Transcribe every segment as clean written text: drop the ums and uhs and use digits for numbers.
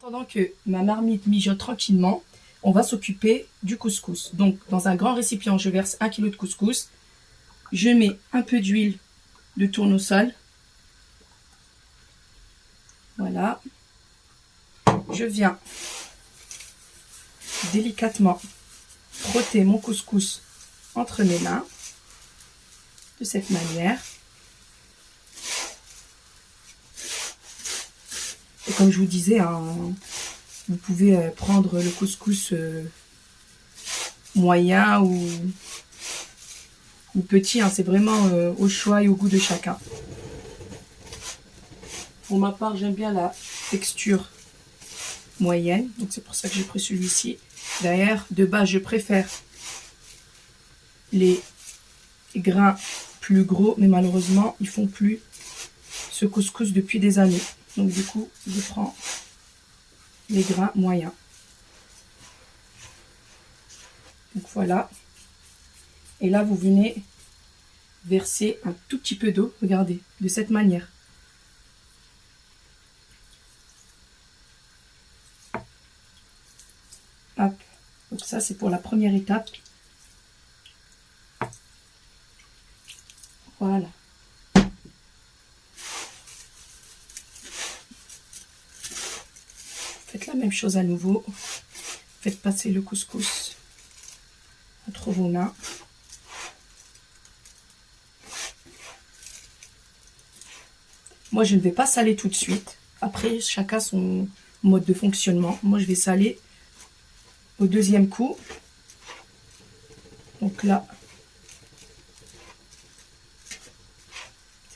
Pendant que ma marmite mijote tranquillement, on va s'occuper du couscous. Donc, dans un grand récipient, je verse 1 kg de couscous. Je mets un peu d'huile de tournesol. Voilà. Je viens délicatement frotter mon couscous entre mes mains, de cette manière. Et comme je vous disais, hein, vous pouvez prendre le couscous moyen ou petit, hein, c'est vraiment au choix et au goût de chacun. Pour ma part, j'aime bien la texture moyenne, donc c'est pour ça que j'ai pris celui-ci. D'ailleurs, de base, je préfère les grains plus gros, mais malheureusement, ils font plus ce couscous depuis des années. Donc du coup, je prends les grains moyens. Donc voilà. Et là, vous venez verser un tout petit peu d'eau, regardez, de cette manière. Hop. Donc ça, c'est pour la première étape. Voilà. Faites la même chose à nouveau. Faites passer le couscous entre vos mains. Moi, je ne vais pas saler tout de suite. Après, chacun son mode de fonctionnement. Moi, je vais saler au deuxième coup. Donc là,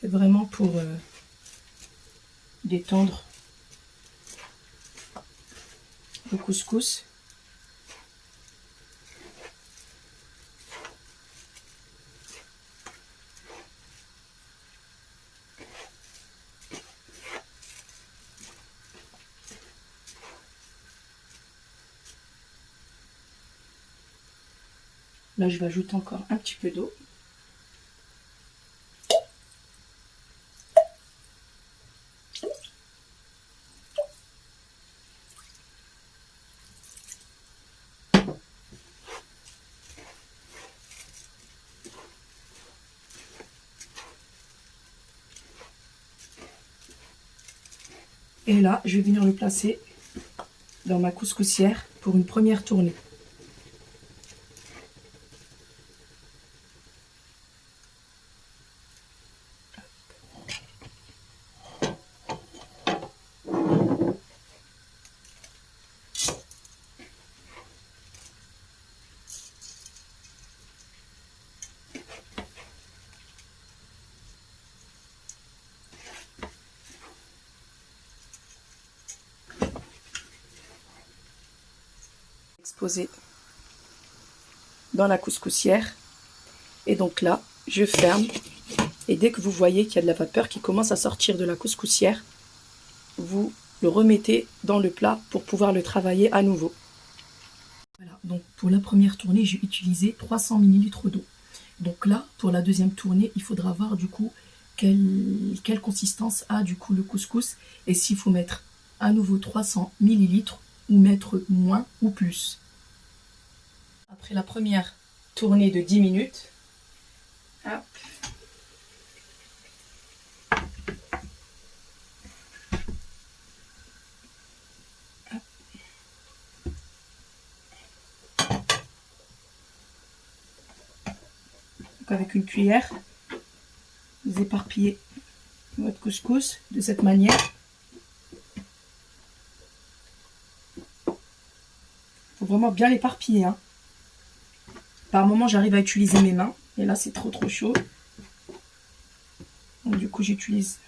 c'est vraiment pour détendre le couscous. Là, je vais ajouter encore un petit peu d'eau. Et là, je vais venir le placer dans ma couscoussière pour une première tournée. Exposé dans la couscoussière. Et donc là, je ferme. Et dès que vous voyez qu'il y a de la vapeur qui commence à sortir de la couscoussière, vous le remettez dans le plat pour pouvoir le travailler à nouveau. Voilà, donc pour la première tournée, j'ai utilisé 300 ml d'eau. Donc là, pour la deuxième tournée, il faudra voir du coup quelle consistance a du coup le couscous et s'il faut mettre à nouveau 300 ml ou mettre moins ou plus. Après la première tournée de 10 minutes, hop, avec une cuillère, vous éparpillez votre couscous de cette manière. Il faut vraiment bien l'éparpiller, hein. Par moment, j'arrive à utiliser mes mains, et là, c'est trop chaud. Donc, du coup, j'utilise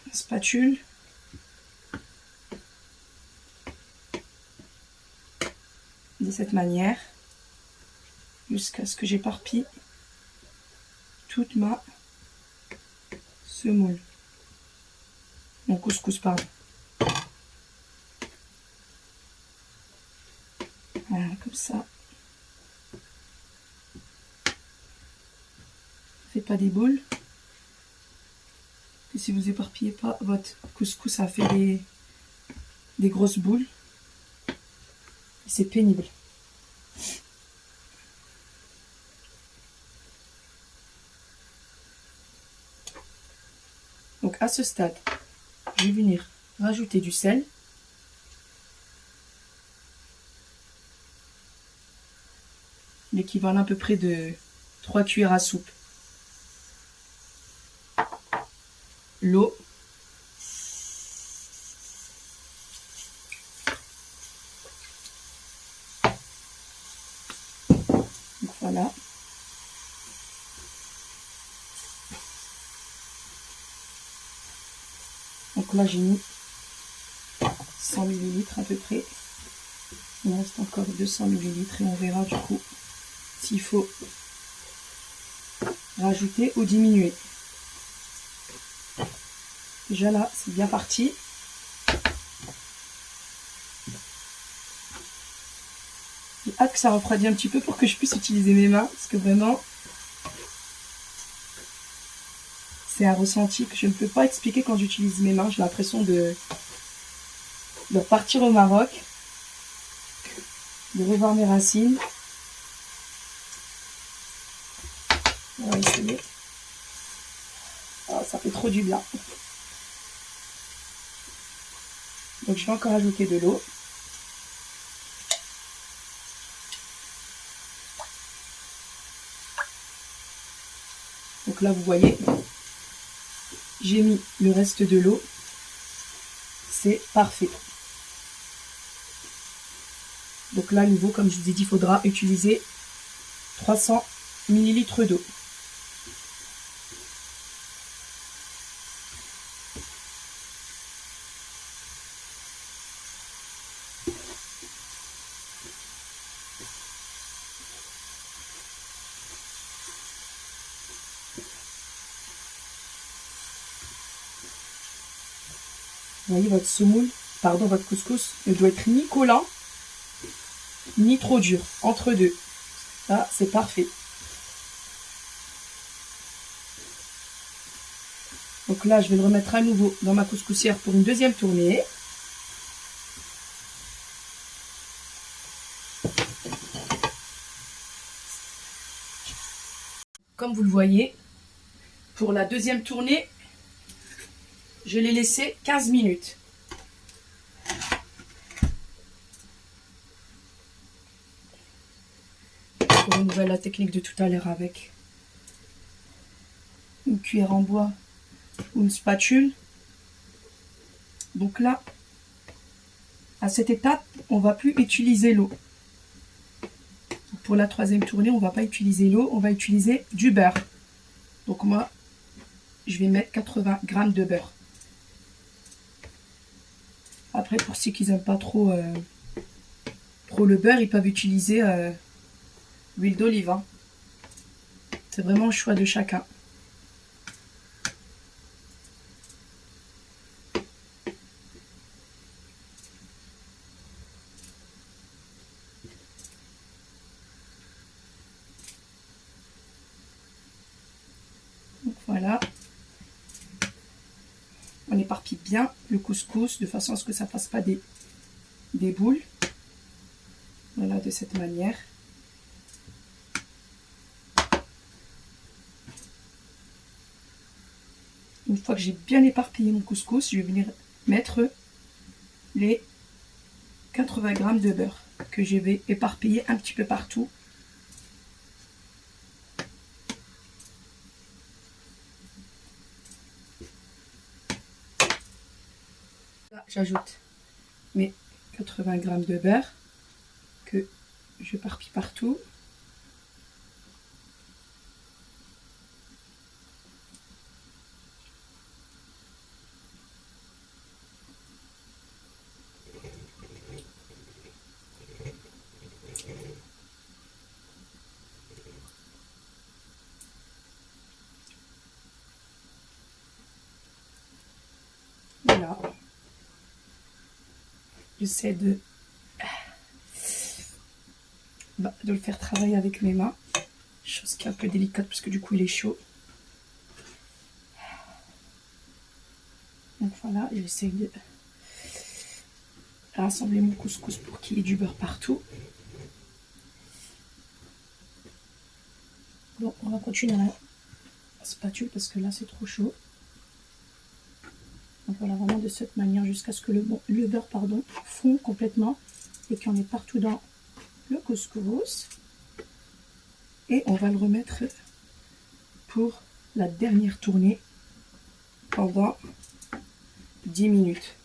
la spatule. De cette manière, jusqu'à ce que j'éparpille toute ma semoule. Mon couscous, pardon. Voilà, comme ça. Faites pas des boules. Et si vous éparpillez pas votre couscous, ça fait des grosses boules. C'est pénible. Donc à ce stade, je vais venir rajouter du sel. L'équivalent à peu près de 3 cuillères à soupe. L'eau. Donc voilà. Donc là j'ai mis 100 ml à peu près. Il me reste encore 200 ml et on verra du coup s'il faut rajouter ou diminuer. Déjà là, c'est bien parti. J'ai hâte que ça refroidisse un petit peu pour que je puisse utiliser mes mains, parce que vraiment, c'est un ressenti que je ne peux pas expliquer quand j'utilise mes mains. J'ai l'impression de repartir au Maroc, de revoir mes racines. On va essayer. Oh, ça fait trop du bien. Donc je vais encore ajouter de l'eau. Donc là vous voyez, j'ai mis le reste de l'eau. C'est parfait. Donc là à nouveau, comme je vous ai dit, il faudra utiliser 300 ml d'eau. Vous voyez, votre semoule, pardon, votre couscous ne doit être ni collant, ni trop dur, entre deux. Là, c'est parfait. Donc là, je vais le remettre à nouveau dans ma couscoussière pour une deuxième tournée. Comme vous le voyez, pour la deuxième tournée, je l'ai laissé 15 minutes. Je renouvelle la technique de tout à l'heure avec une cuillère en bois ou une spatule. Donc là, à cette étape, on ne va plus utiliser l'eau. Pour la troisième tournée, on ne va pas utiliser l'eau, on va utiliser du beurre. Donc moi, je vais mettre 80 g de beurre. Après, pour ceux qui n'aiment pas trop le beurre, ils peuvent utiliser l'huile d'olive. Hein. C'est vraiment le choix de chacun. Donc voilà. On éparpille bien le couscous de façon à ce que ça ne fasse pas des boules. Voilà, de cette manière. Une fois que j'ai bien éparpillé mon couscous, je vais venir mettre les 80 g de beurre que je vais éparpiller un petit peu partout. Là, j'ajoute mes 80 g de beurre que j'éparpille partout. Voilà. J'essaie de le faire travailler avec mes mains. Chose qui est un peu délicate parce que du coup il est chaud. Donc voilà, j'essaie de rassembler mon couscous pour qu'il y ait du beurre partout. Bon, on va continuer à la spatule parce que là c'est trop chaud. Donc voilà, vraiment de cette manière jusqu'à ce que le beurre fond complètement et qu'il y en ait partout dans le couscous. Et on va le remettre pour la dernière tournée pendant 10 minutes.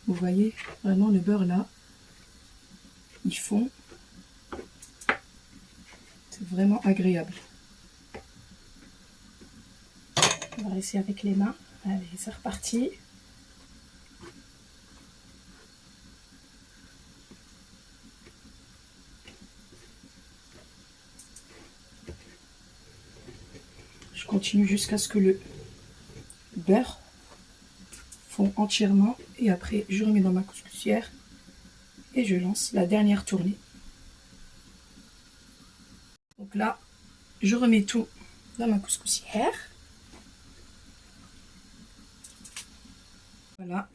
Vous voyez vraiment le beurre là, il fond. C'est vraiment agréable. On va laisser avec les mains. Allez, c'est reparti. Je continue jusqu'à ce que le beurre fond entièrement. Et après, je remets dans ma couscoussière et je lance la dernière tournée. Donc là, je remets tout dans ma couscoussière. Voilà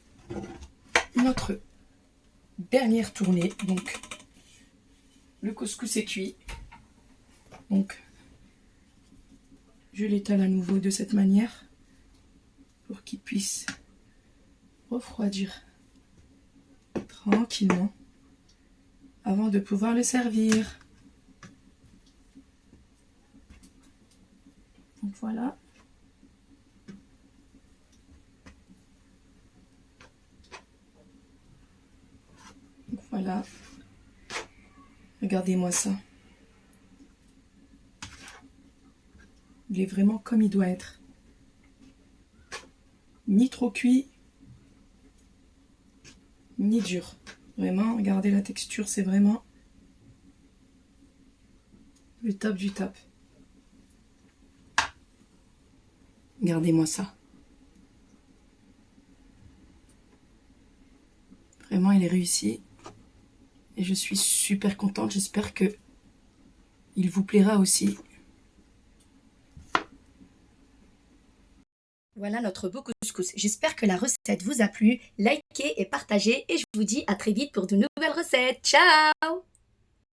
notre dernière tournée. Donc le couscous est cuit. Donc je l'étale à nouveau de cette manière pour qu'il puisse refroidir tranquillement avant de pouvoir le servir. Donc voilà. Donc voilà. Regardez-moi ça. Il est vraiment comme il doit être. Ni trop cuit, ni dur. Vraiment, regardez la texture, c'est vraiment le top du top. Regardez-moi ça. Vraiment, il est réussi. Et je suis super contente. J'espère que il vous plaira aussi. Voilà notre beau couscous. J'espère que la recette vous a plu. Likez et partagez et je vous dis à très vite pour de nouvelles recettes. Ciao!